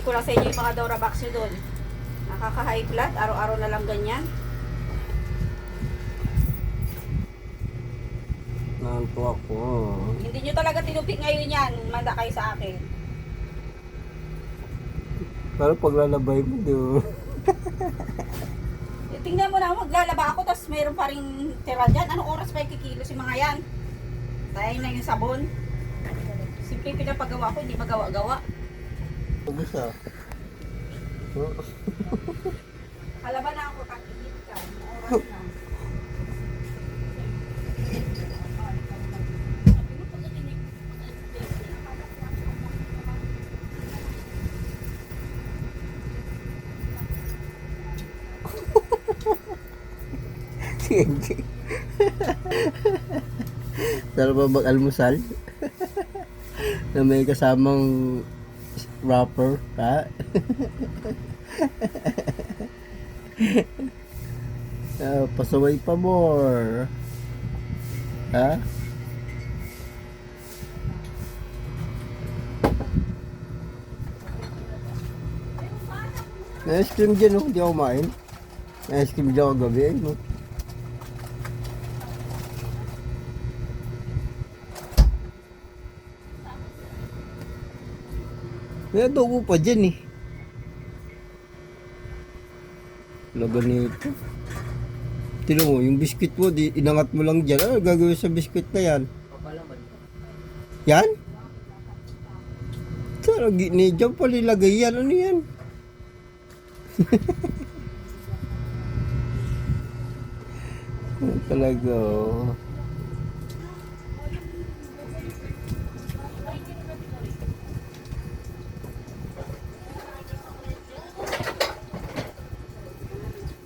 ko lang sa inyo yung mga Dora Baxio doon. Nakaka-high blood, araw-araw na lang ganyan. Nanto ako. Hindi nyo talaga tinupik ngayon yan. Manda kayo sa akin. Pero paglalabay mo, di ba? Tingnan mo na, maglalaba ako, tapos mayroon pa rin tira dyan. Anong oras pa ikikilos yung mga yan? Sayang na yung sabon. Simple pinapagawa ko, hindi magawa-gawa. Pag-isa. Kalaban na ako, kakihit ka. Oras na. Sige. Sarap ba mag-almusal? Na may kasamang wrapper, ha? Pasaway pa more. Ha? May ice cream dyan, oh. Hindi ako kumain. May ice cream dyan ako gabi, eh, no? May adobo pa dyan, eh. Laga nito. Tino mo, yung biscuit mo, inangat mo lang dyan. Ano gagawin sa biscuit na yan? Papalaman. Yan? Tara, dyan pala ilagay yan. Ano yan? Talaga, oh.